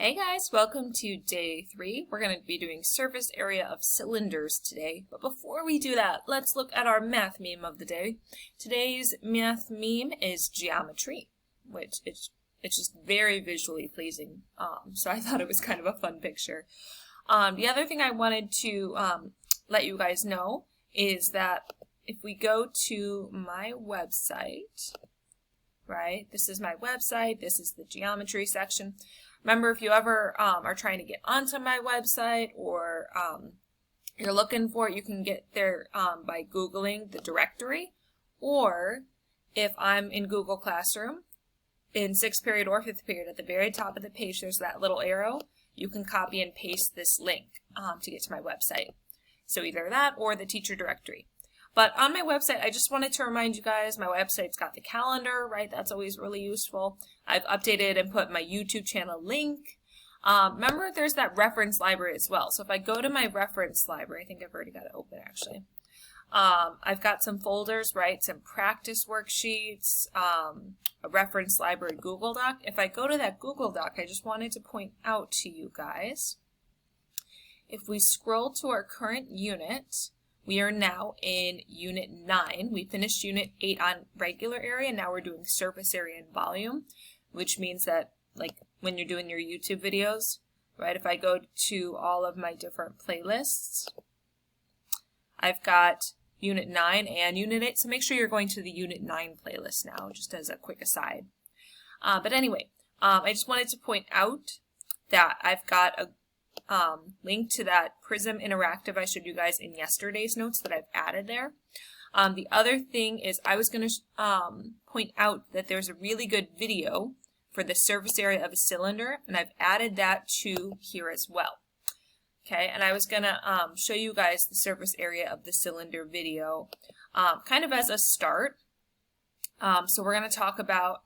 Hey guys, welcome to day 3. We're going to be doing surface area of cylinders today. But before we do that, let's look at our math meme of the day. Today's math meme is geometry, which it's just very visually pleasing. So I thought it was kind of a fun picture. The other thing I wanted to let you guys know is that if we go to my website, right, this is my website, this is the geometry section. Remember, if you ever are trying to get onto my website or you're looking for it, you can get there by Googling the directory. Or if I'm in Google Classroom, in 6th period or 5th period, at the very top of the page, there's that little arrow. You can copy and paste this link to get to my website. So either that or the teacher directory. But on my website, I just wanted to remind you guys, my website's got the calendar, right? That's always really useful. I've updated and put my YouTube channel link. Remember, there's that reference library as well. So if I go to my reference library, I think I've already got it open actually. I've got some folders, right? Some practice worksheets, a reference library Google Doc. If I go to that Google Doc, I just wanted to point out to you guys, if we scroll to our current unit, we are now in Unit 9. We finished Unit 8 on regular area, and now we're doing surface area and volume, which means that, like, when you're doing your YouTube videos, right, if I go to all of my different playlists, I've got Unit 9 and Unit 8, so make sure you're going to the Unit 9 playlist now, just as a quick aside. But anyway, I just wanted to point out that I've got a link to that Prism Interactive I showed you guys in yesterday's notes that I've added there. The other thing is I was going to point out that there's a really good video for the surface area of a cylinder, and I've added that to here as well. Okay, and I was going to show you guys the surface area of the cylinder video kind of as a start. So we're going to talk about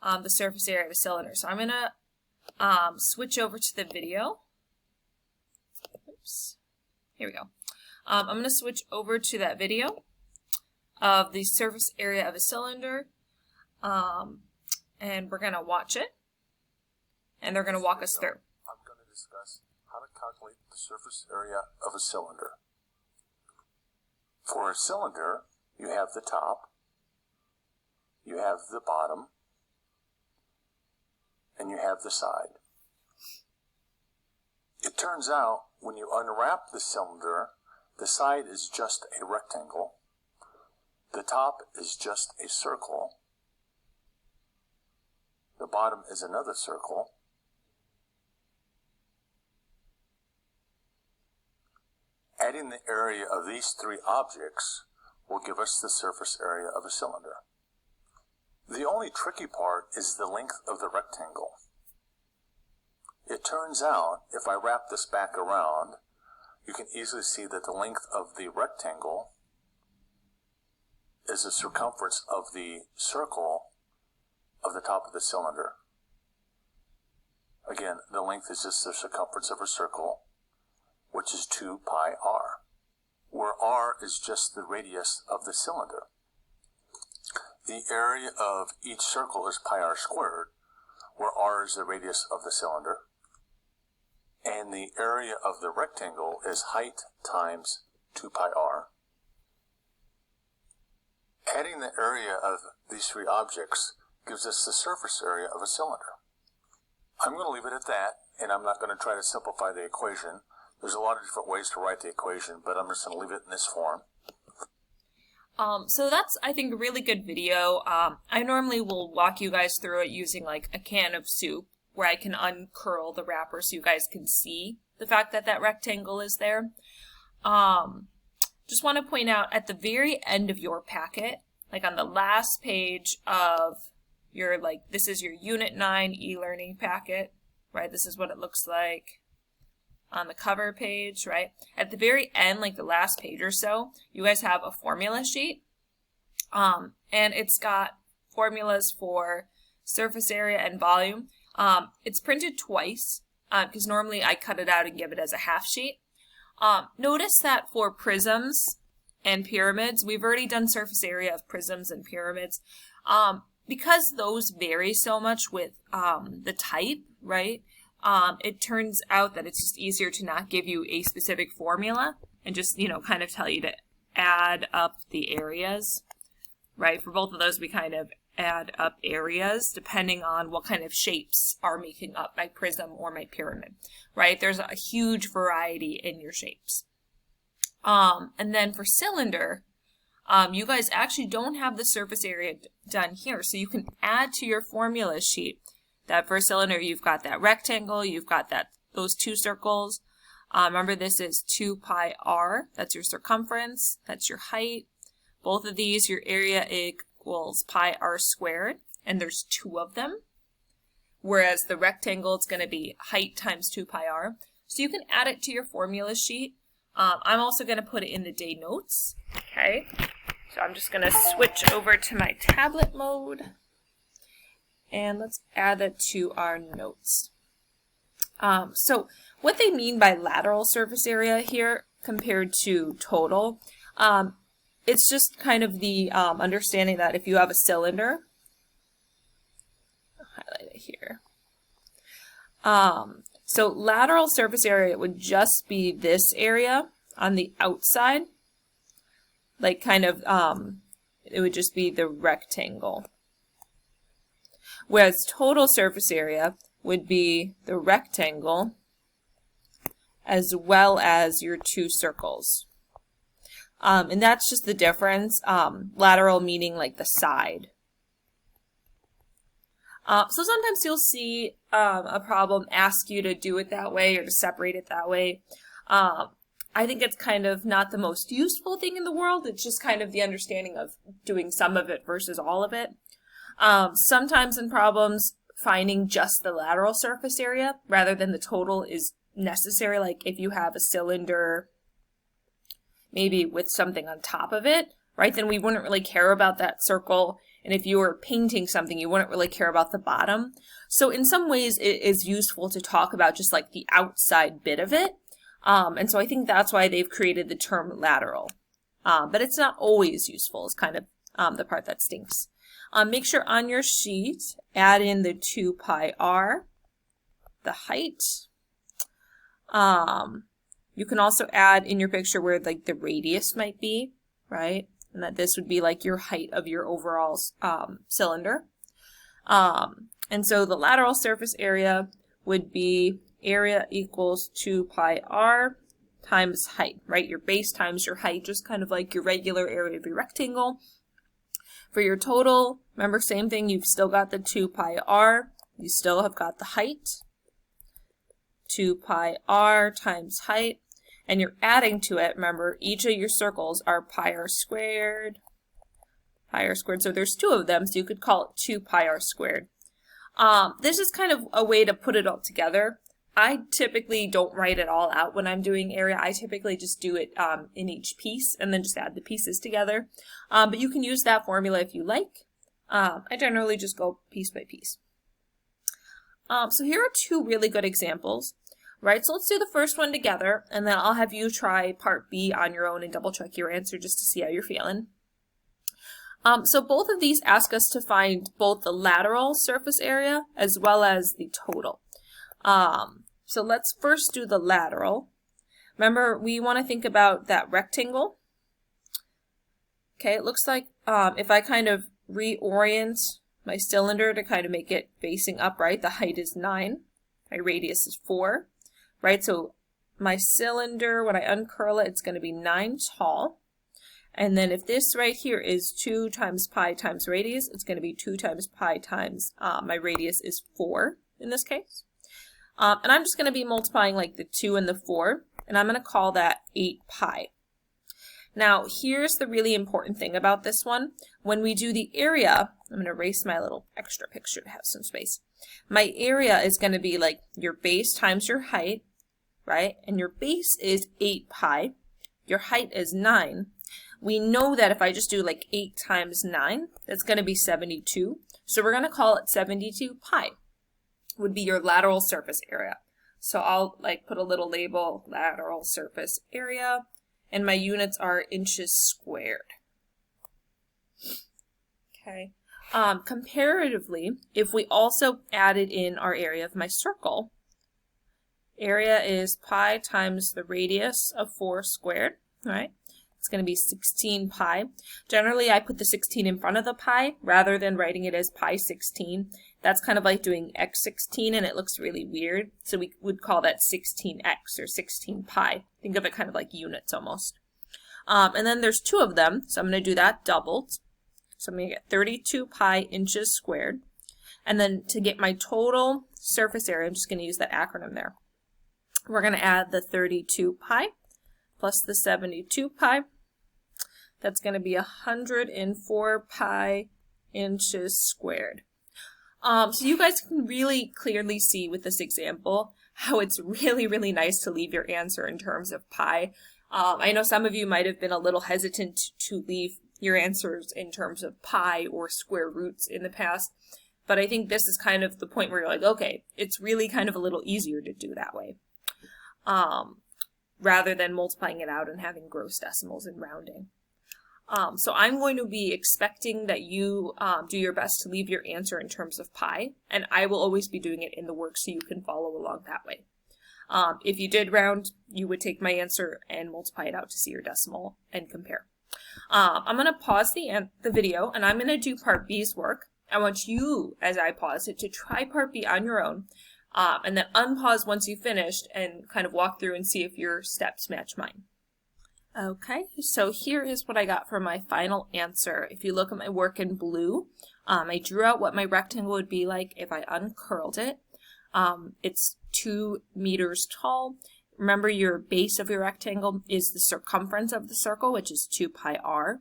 the surface area of a cylinder. So I'm going to switch over to the video. Oops. Here we go. I'm going to switch over to that video of the surface area of a cylinder, and we're going to watch it, and they're going to walk us through. I'm going to discuss how to calculate the surface area of a cylinder. For a cylinder, you have the top, you have the bottom, and you have the side. It turns out, when you unwrap the cylinder, the side is just a rectangle, the top is just a circle, the bottom is another circle, adding the area of these three objects will give us the surface area of a cylinder. The only tricky part is the length of the rectangle. It turns out, if I wrap this back around, you can easily see that the length of the rectangle is the circumference of the circle of the top of the cylinder. Again, the length is just the circumference of a circle, which is 2 pi r, where r is just the radius of the cylinder. The area of each circle is pi r squared, where r is the radius of the cylinder. And the area of the rectangle is height times 2 pi r. Adding the area of these three objects gives us the surface area of a cylinder. I'm going to leave it at that, and I'm not going to try to simplify the equation. There's a lot of different ways to write the equation, but I'm just going to leave it in this form. So that's, I think, a really good video. I normally will walk you guys through it using like a can of soup, where I can uncurl the wrapper so you guys can see the fact that that rectangle is there. Just want to point out at the very end of your packet, like on the last page of your, like, this is your Unit 9 e-learning packet, right? This is what it looks like on the cover page, right? At the very end, like the last page or so, you guys have a formula sheet, and it's got formulas for surface area and volume. It's printed twice, because normally I cut it out and give it as a half sheet. Notice that for prisms and pyramids, we've already done surface area of prisms and pyramids. Because those vary so much with the type, right? it turns out that it's just easier to not give you a specific formula and just, kind of tell you to add up the areas, right? For both of those, we kind of add up areas depending on what kind of shapes are making up my prism or my pyramid, right? There's a huge variety in your shapes. And then for cylinder, you guys actually don't have the surface area done here, so you can add to your formula sheet that for cylinder, you've got that rectangle, you've got those two circles. Remember, this is 2 pi r. That's your circumference. That's your height. Both of these, your area equals pi r squared, and there's 2 of them. Whereas the rectangle, it's going to be height times 2 pi r. So you can add it to your formula sheet. I'm also going to put it in the day notes. Okay. So I'm just going to switch over to my tablet mode. And let's add that to our notes. So what they mean by lateral surface area here compared to total, it's just kind of the understanding that if you have a cylinder, I'll highlight it here. So lateral surface area would just be this area on the outside, like kind of, it would just be the rectangle. Whereas total surface area would be the rectangle as well as your 2 circles. And that's just the difference, lateral meaning like the side. So sometimes you'll see a problem ask you to do it that way or to separate it that way. I think it's kind of not the most useful thing in the world. It's just kind of the understanding of doing some of it versus all of it. Sometimes in problems, finding just the lateral surface area rather than the total is necessary. Like if you have a cylinder, maybe with something on top of it, right? Then we wouldn't really care about that circle. And if you were painting something, you wouldn't really care about the bottom. So in some ways, it is useful to talk about just like the outside bit of it. And so I think that's why they've created the term lateral. But it's not always useful. It's kind of the part that stinks. Make sure on your sheet, add in the 2 pi r, the height. You can also add in your picture where like the radius might be, right? And that this would be like your height of your overall cylinder. And so the lateral surface area would be area equals 2 pi r times height, right? Your base times your height, just kind of like your regular area of your rectangle. For your total, remember, same thing, you've still got the 2 pi r, you still have got the height, 2 pi r times height, and you're adding to it, remember, each of your circles are pi r squared, so there's 2 of them, so you could call it 2 pi r squared. This is kind of a way to put it all together. I typically don't write it all out when I'm doing area. I typically just do it in each piece and then just add the pieces together. But you can use that formula if you like. I generally just go piece by piece. So here are 2 really good examples, right? So let's do the first one together, and then I'll have you try part B on your own and double check your answer just to see how you're feeling. So both of these ask us to find both the lateral surface area as well as the total. So let's first do the lateral. Remember, we want to think about that rectangle. Okay, it looks like if I kind of reorient my cylinder to kind of make it facing upright, the height is 9, my radius is 4, right? So my cylinder, when I uncurl it, it's going to be 9 tall. And then if this right here is 2 times pi times radius, it's going to be 2 times pi times my radius is 4 in this case. And I'm just going to be multiplying like the 2 and the 4, and I'm going to call that 8 pi. Now, here's the really important thing about this one. When we do the area, I'm going to erase my little extra picture to have some space. My area is going to be like your base times your height, right? And your base is 8 pi. Your height is 9. We know that if I just do like 8 times 9, that's going to be 72. So we're going to call it 72 pi. Would be your lateral surface area. So I'll like put a little label, lateral surface area, and my units are inches squared. Okay. Comparatively, if we also added in our area of my circle, area is pi times the radius of 4 squared, right? It's going to be 16 pi. Generally, I put the 16 in front of the pi rather than writing it as pi 16. That's kind of like doing x16 and it looks really weird. So we would call that 16x or 16 pi. Think of it kind of like units almost. And then there's 2 of them, so I'm going to do that doubled. So I'm going to get 32 pi inches squared. And then to get my total surface area, I'm just going to use that acronym there. We're going to add the 32 pi plus the 72 pi. That's going to be 104 pi inches squared. So you guys can really clearly see with this example how it's really nice to leave your answer in terms of pi. I know some of you might have been a little hesitant to leave your answers in terms of pi or square roots in the past, but I think this is kind of the point where you're like, okay, it's really kind of a little easier to do that way, rather than multiplying it out and having gross decimals and rounding. So I'm going to be expecting that you do your best to leave your answer in terms of pi, and I will always be doing it in the work so you can follow along that way. If you did round, you would take my answer and multiply it out to see your decimal and compare. I'm going to pause the video, and I'm going to do part B's work. I want you, as I pause it, to try part B on your own, and then unpause once you've finished and kind of walk through and see if your steps match mine. Okay, so here is what I got for my final answer. If you look at my work in blue, I drew out what my rectangle would be like if I uncurled it. It's 2 meters tall. Remember, your base of your rectangle is the circumference of the circle, which is 2 pi r.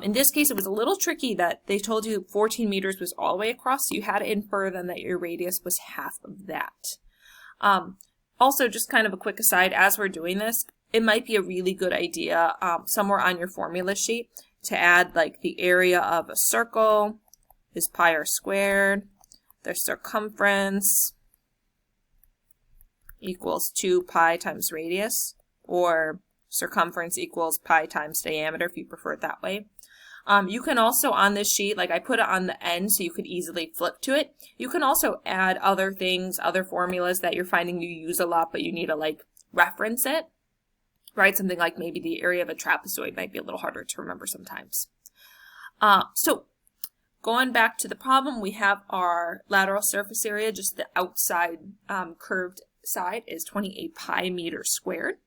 In this case, it was a little tricky that they told you 14 meters was all the way across, so you had to infer then that your radius was half of that. Also, just kind of a quick aside, as we're doing this, it might be a really good idea somewhere on your formula sheet to add like the area of a circle is pi r squared, the circumference equals 2 pi times radius, or circumference equals pi times diameter if you prefer it that way. You can also on this sheet, like I put it on the end so you could easily flip to it. You can also add other things, other formulas that you're finding you use a lot but you need to like reference it. Right, something like maybe the area of a trapezoid might be a little harder to remember sometimes. So going back to the problem, we have our lateral surface area, just the outside curved side is 28 pi meters squared.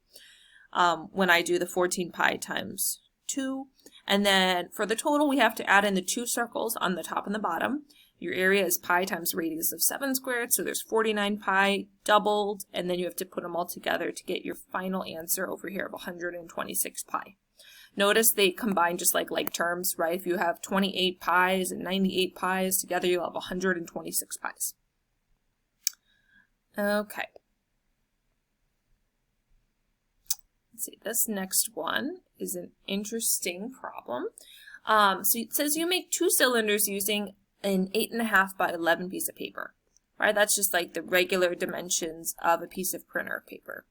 When I do the 14 pi times 2. And then for the total, we have to add in the 2 circles on the top and the bottom. Your area is pi times radius of 7 squared, so there's 49 pi doubled, and then you have to put them all together to get your final answer over here of 126 pi. Notice they combine just like terms, right? If you have 28 pi's and 98 pi's, together you'll have 126 pi's. Okay. Let's see, this next one is an interesting problem. So it says you make 2 cylinders using an 8.5 by 11 piece of paper, right? That's just like the regular dimensions of a piece of printer paper.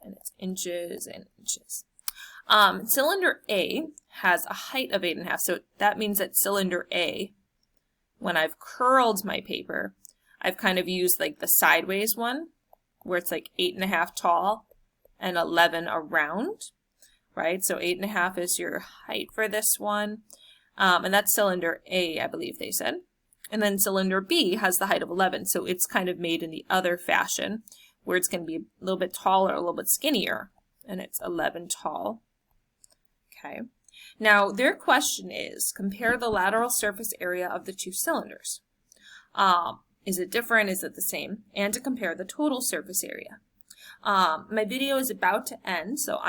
And it's inches and inches. Cylinder A has a height of 8.5, so that means that cylinder A, when I've curled my paper, I've kind of used like the sideways one, where it's like 8.5 tall and 11 around, right? So 8.5 is your height for this one. And that's cylinder A, I believe they said. And then cylinder B has the height of 11, so it's kind of made in the other fashion, where it's going to be a little bit taller, a little bit skinnier, and it's 11 tall. Okay. Now, their question is, compare the lateral surface area of the 2 cylinders. Is it different? Is it the same? And to compare the total surface area. My video is about to end, so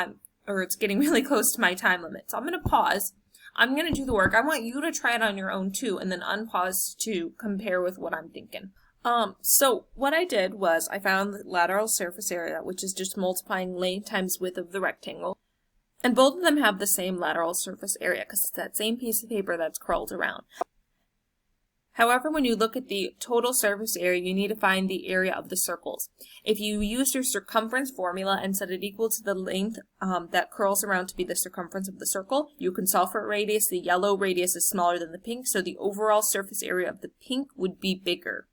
it's getting really close to my time limit, so I'm going to pause. I'm going to do the work. I want you to try it on your own too, and then unpause to compare with what I'm thinking. So what I did was I found the lateral surface area, which is just multiplying length times width of the rectangle. And both of them have the same lateral surface area because it's that same piece of paper that's curled around. However, when you look at the total surface area, you need to find the area of the circles. If you use your circumference formula and set it equal to the length that curls around to be the circumference of the circle, you can solve for radius. The yellow radius is smaller than the pink, so the overall surface area of the pink would be bigger.